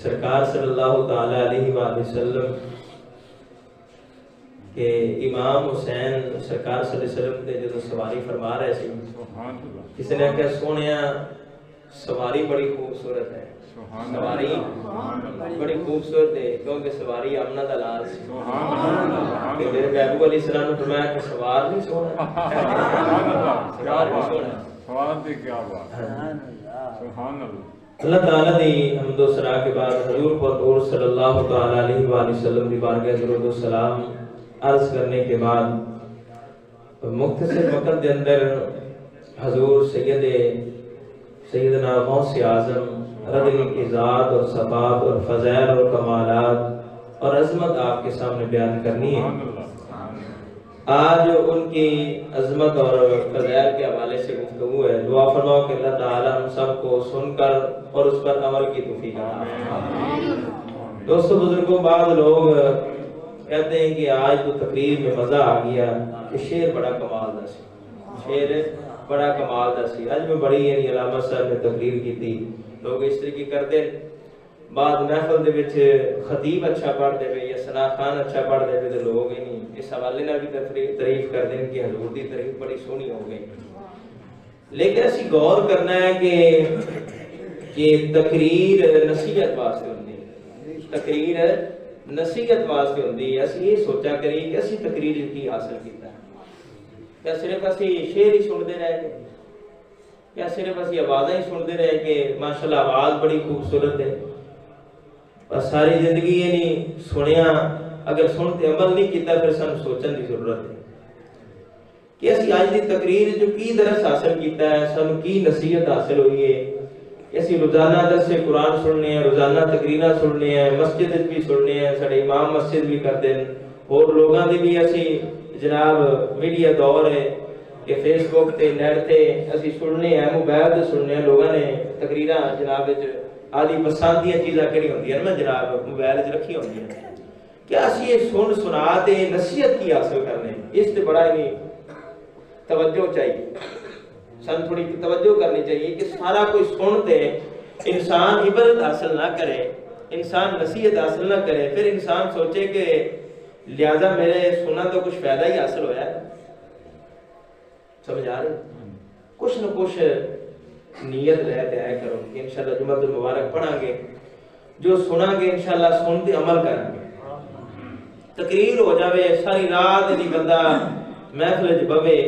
سرکار صلی اللہ تعالیٰ علیہ وآلہ وسلم کہ امام حسین سرکار صلی اللہ علیہ وسلم نے جدو سواری فرما رہے سی، کسی نے کہا سونیا سواری بڑی خوبصورت ہے، سواری بڑی خوبصورت ہے، کیونکہ سواری آمنہ دا لال سی۔ کہ میرے محبوب علیہ السلام نے فرمایا کہ سوار نہیں سونا، سوار نہیں سونا، سوار دی کیا بات، سبحان اللہ۔ اللہ تعالیٰ دی حمد و ثنا کے بعد حضور پر صلی اللہ تعالیٰ علیہ وآلہ وسلم دی بارگاہ درود و سلام عرض کرنے کے بعد مختصر وقت کے اندر حضور سیدنا غوث اعظم رضی کی ذات اور صفات اور فضائل اور کمالات اور عظمت آپ کے سامنے بیان کرنی ہے۔ آج ان کی عظمت اور فضائل کے حوالے سے گفتگو ہے۔ دعا فرماؤ کہ اللہ تعالی ہم سب کو سن کر اور اس پر عمل کی توفیق عطا فرمائے۔ دوستو بزرگوں، بعض لوگ کہتے ہیں کہ آج تو تقریر میں مزہ آ گیا کہ شعر بڑا کمال دا سی، شعر بڑا کمال دا سی۔ آج میں بڑی علامہ صاحب نے تقریر کی تھی، لوگ اس طرح کی کرتے ہیں، بعد محفل دے وچ خطیب اچھا پڑھ دے یا ثنا خان اچھا پڑھ دے تو لوگ ہی نہیں اس حوالے نال بھی تعریف کر دیں کہ حضور دی تعریف بڑی سونی ہو گئی۔ لیکن اسی غور کرنا ہے کہ تقریر نصیحت واسطے ہوندی ہے، تقریر نصیحت واسطے ہوندی ہے۔ اسی یہ سوچا کری کہ اسی تقریر کی حاصل کیتا ہے، کیا صرف اسی شعر ہی سنتے رہ گئے، کیا صرف اسی آوازیں ہی سنتے رہے کہ ماشاءاللہ آواز بڑی خوبصورت ہے، بس ساری زندگی یہ نہیں سنیا، اگر سنتے عمل نہیں کیتا پھر سن سوچن کی ضرورت ہے کہ اسی آج دی تقریر جو کی درس حاصل کیتا ہے، سن کی نصیحت حاصل ہوئی ہے، اسی روزانہ درس قرآن سننے ہیں، روزانہ تقریریں سننے ہیں، مسجد بھی سننے ہیں، سارے امام مسجد بھی کرتے ہیں، اور لوگاں دی بھی اسی جناب میڈیا دور ہے کہ فیس بک تے نیٹ تے اسی سننے ہیں، موبائل تے سننے ہیں، لوگاں نے تقریراں جناب آدھی پسندیاں چیزاں کہڑی ہوندی ہیں نا جناب موبائل وچ رکھی ہوندی ہیں، کیا اسی یہ سن سنا تے نصیحت کی حاصل کرنے، اس تے بڑا ہی توجہ چاہیے، سن تھوڑی توجہ کرنی چاہیے کہ سارا کوئی سنتے انسان عبرت حاصل نہ کرے، انسان نصیحت حاصل نہ کرے، پھر انسان سوچے کہ لہذا میرے سنا تو کچھ فائدہ ہی حاصل ہویا ہے۔ سمجھ آ رہے کچھ نہ کچھ نیت رہتے آئے کرو کہ انشاءاللہ جمعہ المبارک پڑھیں گے، جو سنا گے انشاءاللہ سنتے عمل کریں گے، تقریر ہو جاوے ساری رات دی بندہ محفل بوے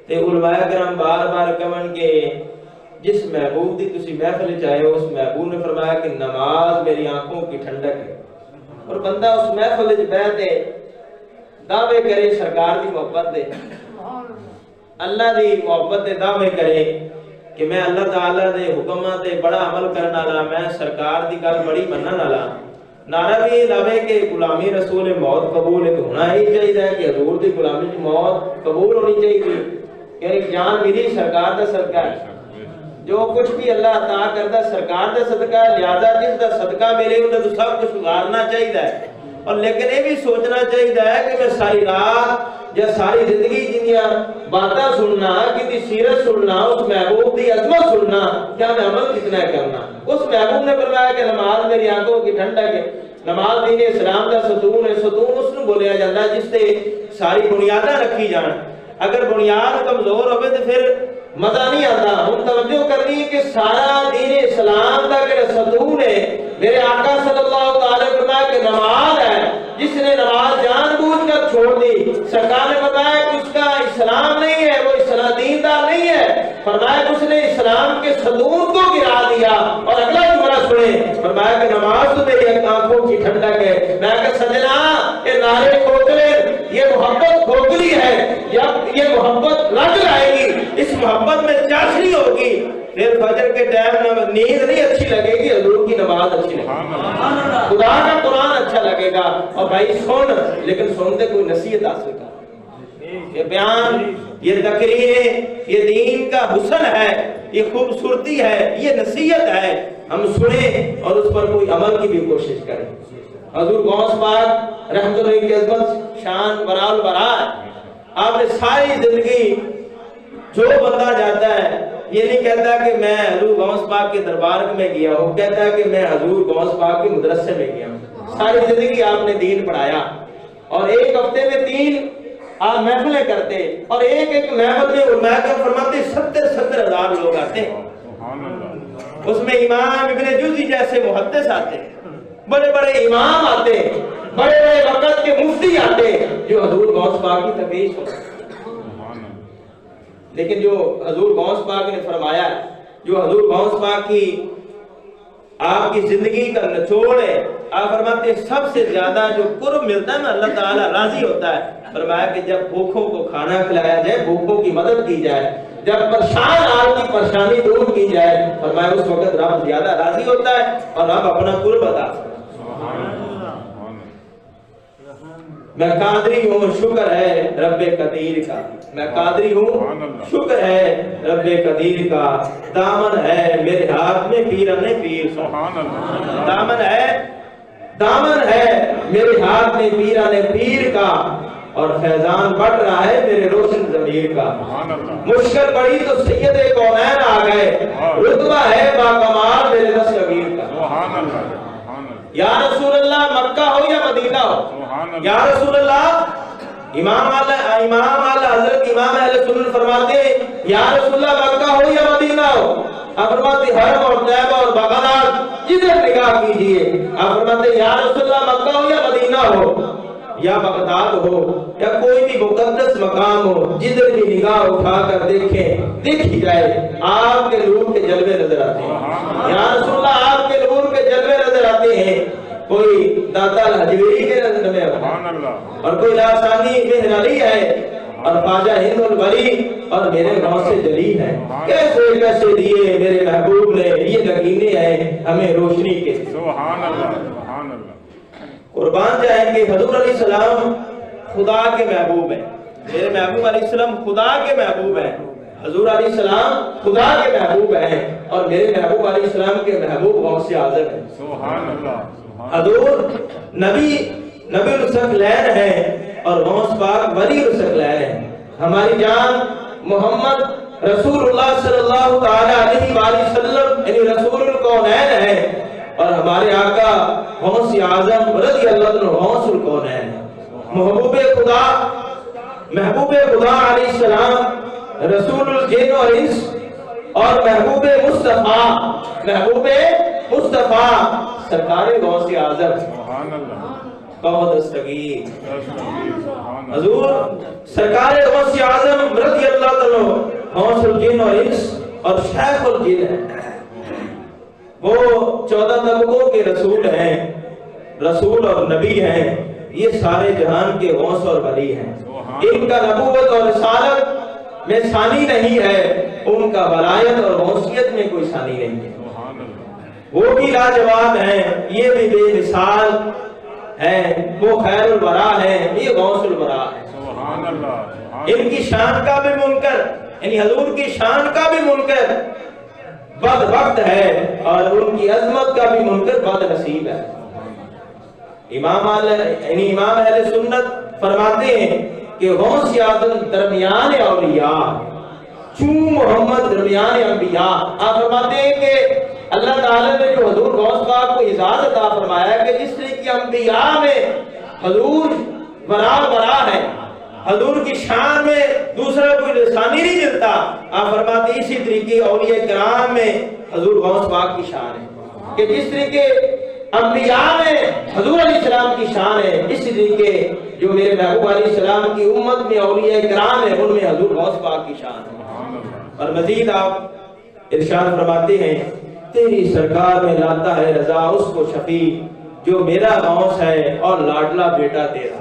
تے علماء کرام بار بار کہن کہ جس محبوب دی تسی محفل چاہے ہو اس محبوب نے فرمایا کہ نماز میری آنکھوں کی ٹھنڈک ہے، اور بندہ اس محفل وچ بیٹھے دعوے کرے سرکار دی محبت دے، اللہ دی محبت دے دعوے کرے کہ میں اللہ تعالیٰ دے حکماں تے بڑا عمل کرنا والا، میں سرکار دی گل بڑی منن والا، نعرہ بھی لاوے کہ غلامی رسول موت قبول ہے، تو ہونا ہی چاہیے کہ حضور دی غلامی کی موت قبول ہونی چاہیے، یعنی جان میری سرکار دا صدقہ ہے، جو کچھ بھی اللہ عطا کردا سرکار دا صدقہ ہے، لہذا جس دا صدقہ ملے انہیں تو سب کچھ گزارنا چاہیے، اور لیکن یہ بھی سوچنا چاہیے کہ میں ساری رات یا ساری زندگی جنیاں باتاں سننا، کسی سیرت سننا، اس محبوب دی عظمت سننا، کیا میں عمل کتنا کرنا؟ اس محبوب نے فرمایا کہ نماز میری آنکھوں کی ٹھنڈک ہے، نماز دین اسلام دا ستون ہے، ستون اس نے بولیا جاتا ہے جس سے ساری بنیادیں رکھی جان، اگر بنیاد کمزور ہوئے تو پھر مزہ نہیں آتا۔ ہم توجہ کرنی ہے کہ سارا دین اسلام دا کہ ستون ہے، میرے آقا صلی اللہ علیہ وسلم فرمایا کہ نماز ہے، جس نے نماز جان بوجھ کر چھوڑ دی، سرکار نے بتایا کہ اس کا اسلام نہیں ہے، وہ اسلام دیندار نہیں ہے، فرمایا کہ اس نے اسلام کے ستون کو گرا دیا۔ اور اگلا جملہ سنیں، فرمایا کہ نماز تو میری آنکھوں کی ٹھنڈک ہے۔ میں کہ سجنا یہ نعرے کھوکھلے، یہ محبت کھوکھلی ہے، یہ محبت رنگ لائے گی، اس محبت میں چاشنی ہوگی، پھر فجر کے ٹائم نیند نہیں اچھی لگے گی، حضور کی نماز اچھی لگے گی، خدا کا قرآن اچھا لگے گا۔ اور بھائی سن، لیکن سنتے کوئی نصیحت حاصل کر، یہ بیان، یہ تقریر، یہ دین کا حسن ہے، یہ خوبصورتی ہے، یہ نصیحت ہے، ہم سنیں اور اس پر کوئی عمل کی بھی کوشش کریں۔ حضور غوث پاک رحمت اللہ کی عظمت شان برال برا، آپ نے ساری زندگی جو بندہ جاتا ہے یہ نہیں کہتا کہ میں حضور غوث پاک کے دربار میں گیا ہوں، کہتا ہے کہ میں حضور غوث پاک کے مدرسے میں گیا ہوں۔ ساری زندگی آپ نے دین پڑھایا، اور ایک ہفتے میں 3 آپ محفلیں کرتے، اور ایک ایک محفل میں علماء کرام فرماتے 70 ہزار لوگ آتے ہیں، اس میں امام ابن جوزی جیسے محدث آتے، بڑے بڑے امام آتے، بڑے بڑے وقت کے مفتی آتے جو حضور غوث پاک کی تقریر ہوتے۔ لیکن جو حضور غوث پاک نے فرمایا، جو حضور غوث پاک کی آپ کی زندگی کا نچوڑ ہے، آپ فرماتے ہیں سب سے زیادہ جو قرب ملتا ہے نا اللہ تعالیٰ راضی ہوتا ہے، فرمایا کہ جب بھوکھوں کو کھانا کھلایا جائے، بھوکھوں کی مدد کی جائے، جب پریشان آپ کی پریشانی دور کی جائے، فرمایا اس وقت رب زیادہ راضی ہوتا ہے اور رب اپنا قرب عطا کرتا ہے۔ میں قادری ہوں، شکر ہے رب قدیر کا، میں قادری ہوں، شکر ہے رب قدیر کا، دامن ہے میرے ہاتھ میں پیرن پیر، دامن ہے میرے ہاتھ میں پیرن پیر کا، اور فیضان بڑھ رہا ہے میرے روشن ضمیر کا۔ مشکل پڑی تو سید کونین آ گئے، رتبہ ہے باکمال میرے دستگیر کا۔ یا رسول اللہ مکہ ہو یا مدینہ ہو، یا رسول اللہ امام اعلی حضرت امام اہل سنت فرماتے یا رسول اللہ مکہ ہو یا مدینہ ہو، آپ فرماتے حرم اور طیبہ اور بغداد جدھر نگاہ کیجئے، آپ فرماتے یا رسول اللہ مکہ ہو یا مدینہ ہو یا بغداد ہو یا کوئی بھی مقدس مقام ہو، جدھر بھی نگاہ اٹھا کر دیکھیں دیکھی جائے آپ کے نور کے جلوے نظر آتے ہیں۔ یا رسول اللہ آپ کے نور کے جلوے نظر آتے ہیں، کوئی داتا الحجویری کے نظر میں اور کوئی لاسانی مہر علی ہے اور خواجہ ہند الولی اور میرے غوث جلی ہے۔ کیسے کیسے دیے میرے محبوب نے، یہ نگینے ہیں ہمیں روشنی کے۔ سبحان اللہ، سبحان اللہ۔ قربان جائیں کہ حضور علیہ السلام خدا کے محبوب ہیں، میرے محبوب علیہ السلام خدا کے محبوب ہیں، حضور علیہ السلام خدا کے محبوب ہیں، اور میرے محبوب علیہ السلام کے محبوب غوث اعظم ہیں۔ سبحان اللہ۔ حضور نبی الثقلین ہیں اور غوث پاک ولی الثقلین ہیں۔ ہماری جان محمد رسول اللہ صلی اللہ تعالی علیہ وآلہ وسلم یعنی رسول الکونین ہیں، اور ہمارے آقا غوث اعظم رضی اللہ عنہ غوث الکونین ہیں۔ محبوب خدا علیہ السلام رسول الجن اور انس، اور محبوب مصطفیٰ سرکار غوث اعظم قوت دستگیر حضور سرکار غوث اعظم رضی اللہ عنہ غوث الجن اور انس اور شیخ الجن ہیں۔ وہ 14 طبقوں کے رسول ہیں، رسول اور نبی ہیں، یہ سارے جہان کے غوث اور ولی ہیں۔ ان کا نبوت اور رسالت میں ثانی نہیں ہے، ان کا ولایت اور غوثیت میں کوئی ثانی نہیں ہے۔ وہ بھی لاجواب ہیں، یہ بھی بے مثال ہیں، وہ خیر الورا ہیں، یہ غوث الورا ہیں۔ ان کی شان کا بھی منکر یعنی حضور کی شان کا بھی منکر بدبخت ہے، اور ان کی عظمت کا بھی منکر بد نصیب ہے۔ امام اہل سنت فرماتے ہیں کہ غوث اعظم درمیان اولیاء، چون محمد درمیان انبیاء۔ آپ فرماتے ہیں کہ اللہ تعالیٰ نے جو حضور غوث پاک کو اعزاز عطا فرمایا کہ جس طرح کی انبیاء میں حضور برا ہے، حضور کی شان میں دوسرا کوئی لسانی نہیں ملتا، آپ فرماتے ہیں اسی طریقے اولیاء کرام میں حضور غوث پاک کی شان ہے کہ جس طریقے انبیاء میں حضور علیہ السلام کی شان ہے، اسی طریقے جو میرے محبوب علیہ السلام کی امت میں اولیاء کرام ہیں ان میں حضور غوث پاک کی شان ہے۔ اور مزید آپ ارشاد فرماتے ہیں تیری سرکار میں لاتا ہے رضا اس کو شفیع جو میرا غوث ہے اور لاڈلا بیٹا تیرا۔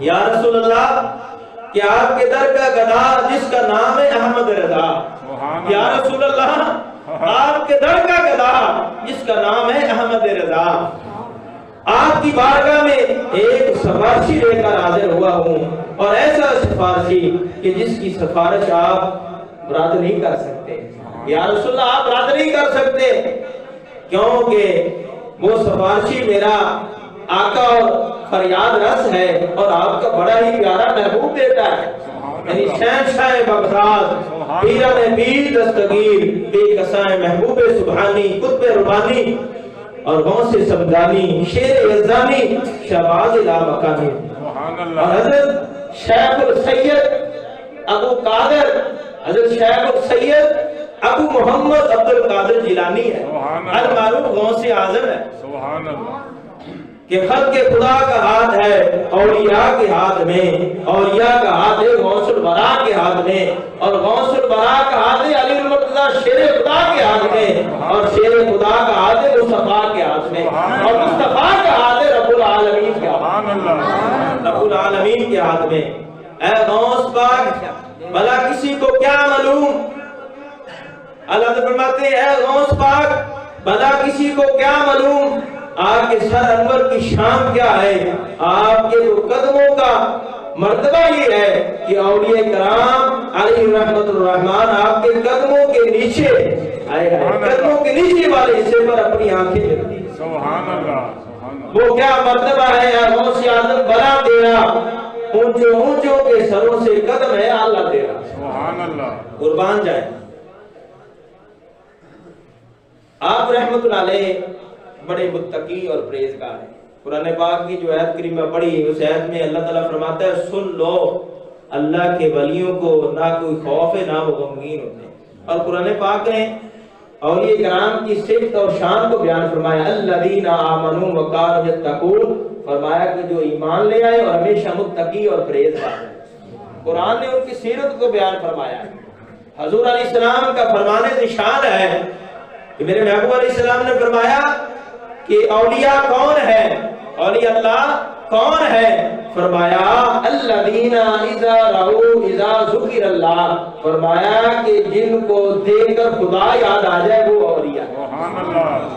یا رسول اللہ کہ آپ کے در کا گدا جس کا نام ہے احمد رضا، یا رسول اللہ آپ کے در کا گدا جس کا نام ہے احمد رضا، آپ کی بارگاہ میں ایک سفارشی لے کر حاضر ہوا ہوں، اور ایسا سفارشی کہ جس کی سفارش آپ رد نہیں کر سکتے۔ یا رسول اللہ آپ رد نہیں کر سکتے، کیونکہ وہ سفارشی میرا آقا اور فریاد رس ہے، اور آپ کا بڑا ہی پیارا محبوب بیٹا ہے۔ یعنی شہنشاہ بغداد پیران پیر دستگیر بے کسائیں محبوب سبحانی قطب ربانی اور غوث سمدانی شیر یزدانی شہباز لامکانی اور حضرت شیخ السید ابو قادر حضرت شیخ السید ابو محمد عبد القادر جیلانی ہے المعروف غوث اعظم ہے سبحان اللہ کہ خلق خدا کا ہاتھ ہے اولیاء کے ہاتھ میں اولیاء کا ہاتھ ہے غوث الورا کے ہاتھ میں اور غوث الورا کا ہاتھ ہے علی المرتضی شیر خدا کے ہاتھ میں اور شیر خدا کا ہاتھ ہے مصطفیٰ کے ہاتھ میں اور مصطفیٰ کا ہاتھ ہے رب العالمین کے ہاتھ میں رب العالمین کے ہاتھ میں اے غوث پاک بھلا کسی کو کیا معلوم اللہ تعالیٰ فرماتے ہیں اے غوث پاک بھلا کسی کو کیا معلوم آپ کے سر انور کی شان کیا ہے آپ کے قدموں کا مرتبہ یہ ہے کہ اولیاء کرام علیہ رحمت الرحمن آپ کے قدموں کے نیچے قدموں کے نیچے والے حصے پر اپنی آنکھیں رکھتی ہیں سبحان اللہ وہ کیا مرتبہ ہے یا غوث اعظم بلا تیرا اونچوں اونچوں کے سروں سے قدم ہے اللہ تیرا سبحان اللہ قربان جائے آپ رحمت اللہ علیہ بڑے متقی اور پرہیزگار ہیں قرآن پاک کی جو آیت کریمہ پڑھی اس آیت میں اللہ تعالیٰ فرماتا ہے سن لو اللہ کے ولیوں کو نہ کوئی خوف ہے نہ وہ غمگین ہوتے ہیں اور قرآن پاک نے اولیاء کرام کی صفت اور شان کو بیان فرمایا الذین آمنوا وکانوا یتقون فرمایا کہ جو ایمان لے آئے اور ہمیشہ متقی اور پرہیزگار ہیں قرآن نے ان کی سیرت کو بیان فرمایا حضور علیہ السلام کا فرمان ذیشان ہے کہ میرے محبوب علیہ السلام نے فرمایا کہ اولیاء کون ہے اولیاء اللہ کون ہے فرمایا الذین اذا رأوا اذا ذکر اللہ فرمایا کہ جن کو دیکھ کر خدا یاد آ جائے وہ اولیاء سبحان اللہ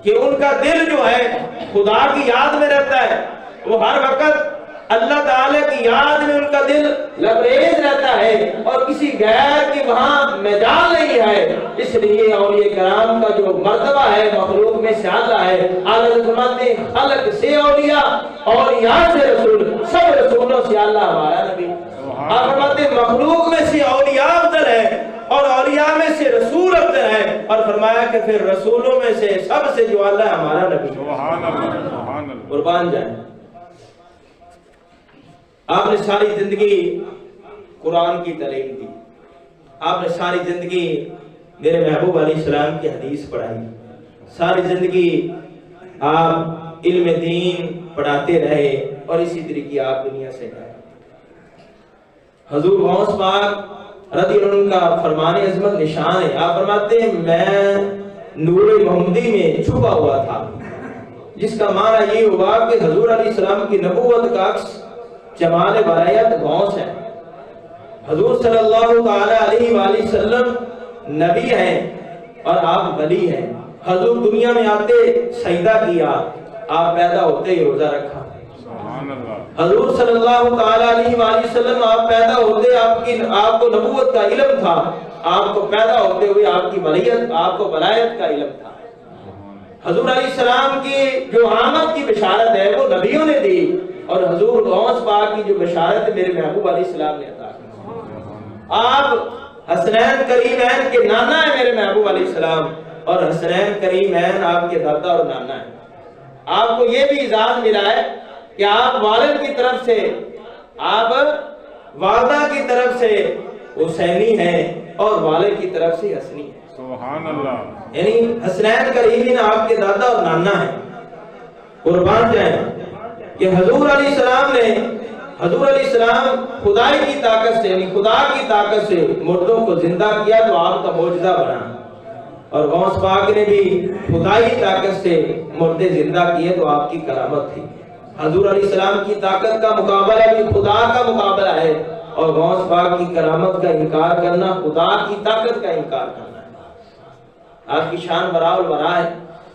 کہ ان کا دل جو ہے خدا کی یاد میں رہتا ہے وہ ہر وقت اللہ تعالیٰ کی یاد میں ان کا دل لبریز رہتا ہے اور کسی غیر کی وہاں میدان نہیں ہے اس لیے اولیاء کرام کا جو مرتبہ ہے مخلوق میں سے اعلیٰ ہے اعلیٰ فرماتے ہیں خلق سے اولیاء اولیاء سے رسول سب رسولوں سے اعلیٰ ہمارا نبی آپ فرماتے ہیں مخلوق میں سے اولیاء افضل ہے اور اولیاء میں سے رسول افضل ہے اور فرمایا کہ پھر رسولوں میں سے سب سے جو اعلیٰ ہمارا نبی سبحان اللہ قربان جائیں آپ نے ساری زندگی قرآن کی تعلیم دی آپ نے ساری زندگی میرے محبوب علیہ السلام کی حدیث پڑھائی ساری زندگی آپ علم دین پڑھاتے رہے اور اسی طریقے آپ دنیا سے گئے حضور غوث پاک رضی اللہ عنہ کا فرمان عظمت نشان ہے آپ فرماتے ہیں میں نور محمدی میں چھپا ہوا تھا جس کا معنی یہ ہوا کہ حضور علیہ السلام کی نبوت کا عکس جمال ولایت غوث ہے حضور صلی اللہ تعالی علیہ وآلہ وسلم نبی ہیں اور آپ ولی ہیں حضور دنیا میں آتے سجدہ کیا آپ پیدا ہوتے ہی روزہ رکھا حضور صلی اللہ تعالی علیہ وآلہ وسلم آپ پیدا ہوتے آپ کو نبوت کا علم تھا آپ کو پیدا ہوتے ہوئے آپ کی ولیت آپ کو ولایت کا علم تھا حضور علیہ السلام کی جو آمد کی بشارت ہے وہ نبیوں نے دی اور حضور غوث پاک کی جو بشارت ہے میرے محبوب علیہ السلام نے عطا کی آپ حسنین کریمین کے نانا ہے میرے محبوب علیہ السلام اور حسنین کریمین آپ کے دادا اور نانا ہے آپ کو یہ بھی اعزاز ملا ہے کہ آپ والد کی طرف سے آپ والدہ کی طرف سے حسینی ہیں اور والد کی طرف سے حسنی ہیں سبحان اللہ یعنی حسنین کریمین آپ کے دادا اور نانا ہیں قربان جائیں کہ حضور علیہ السلام نے حضور علیہ السلام خدائی کی طاقت سے یعنی خدا کی طاقت سے مردوں کو زندہ کیا تو آپ کا معجزہ بنا اور غوث پاک نے بھی خدائی طاقت سے مردے زندہ کیے تو آپ کی کرامت تھی حضور علیہ السلام کی طاقت کا مقابلہ بھی خدا کا مقابلہ ہے اور غوث پاک کی کرامت کا انکار کرنا خدا کی طاقت کا انکار کرنا ہے آپ کی شان برا البرا ہے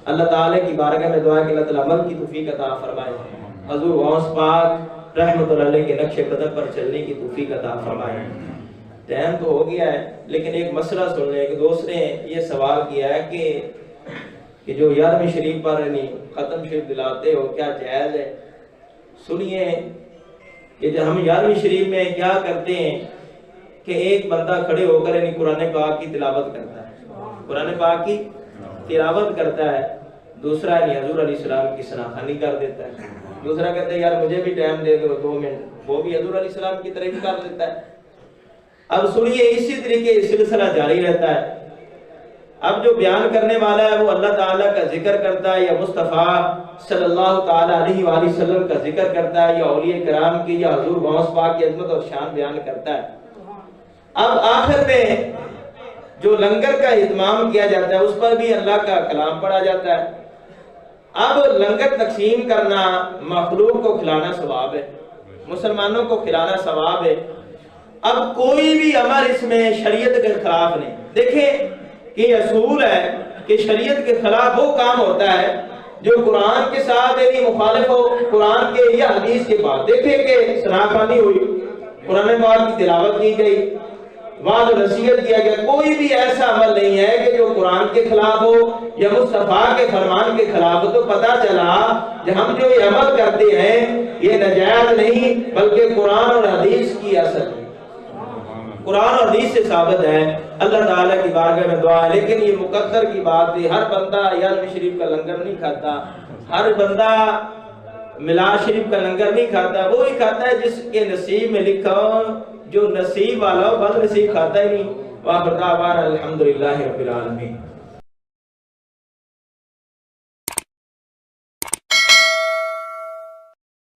اللہ تعالیٰ کی بارگاہ میں دعا کہ اللہ تعالیٰ عمل کی توفیق عطا فرمائے حضور غوث پاک رحمت اللہ علیہ کے نقش قدم پر چلنے کی توفیق عطا فرمائے ٹائم تو ہو گیا ہے لیکن ایک مسئلہ سن لیں کہ دوست نے یہ سوال کیا ہے کہ جو 11ویں شریف پر ختم شریف دلاتے ہو کیا جائز ہے سنیے کہ جب ہم 11ویں شریف میں کیا کرتے ہیں کہ ایک بندہ کھڑے ہو کر یعنی قرآن پاک کی تلاوت کرتا ہے، قرآن پاک کی تلاوت کرتا ہے، دوسرا یعنی حضور علیہ السلام کی ثناخوانی کر دیتا ہے، دوسرا کہتا ہے یار مجھے بھی ٹائم دے دو 2 منٹ، وہ بھی حضور علیہ السلام کی طرف کر دیتا ہے۔ اب سنیے اسی طریقے سلسلہ جاری رہتا ہے۔ اب جو بیان کرنے والا ہے وہ اللہ تعالیٰ کا ذکر کرتا ہے یا مصطفیٰ صلی اللہ تعالیٰ علیہ وآلہ وسلم کا ذکر کرتا ہے یا اولیاء کرام کی یا حضور غوث پاک کی عظمت اور شان بیان کرتا ہے۔ اب آخر میں جو لنگر کا اہتمام کیا جاتا ہے اس پر بھی اللہ کا کلام پڑھا جاتا ہے۔ اب لنگر تقسیم کرنا مخلوق کو کھلانا ثواب ہے، مسلمانوں کو کھلانا ثواب ہے۔ اب کوئی بھی عمل اس میں شریعت کے خلاف نہیں۔ دیکھیں کہ اصول ہے کہ شریعت کے خلاف وہ کام ہوتا ہے جو قرآن کے ساتھ یعنی مخالف ہو، قرآن کے یا حدیث کے بعد۔ دیکھیں کہ ثناخوانی ہوئی، قرآن پاک کی تلاوت کی گئی، وعظ و نصیحت کیا گیا، کوئی بھی ایسا عمل نہیں ہے کہ جو قرآن کے خلاف ہو یا مصطفیٰ کے فرمان کے خلاف ہو۔ تو پتہ چلا کہ ہم جو یہ عمل کرتے ہیں یہ نجائز نہیں بلکہ قرآن اور حدیث کی اثر ہے، قرآن اور حدیث سے ثابت ہے۔ اللہ تعالیٰ کی بارگاہ میں دعا ہے، لیکن یہ مقدر کی بات ہے، ہر بندہ 11ویں شریف کا لنگر نہیں کھاتا، ہر بندہ میلاد شریف کا لنگر نہیں کھاتا، وہی کھاتا ہے جس کے نصیب میں لکھا ہو، جو نصیب والا ہو، بد نصیب کھاتا ہی نہیں۔ وآخر دعوانا الحمدللہ رب العالمین۔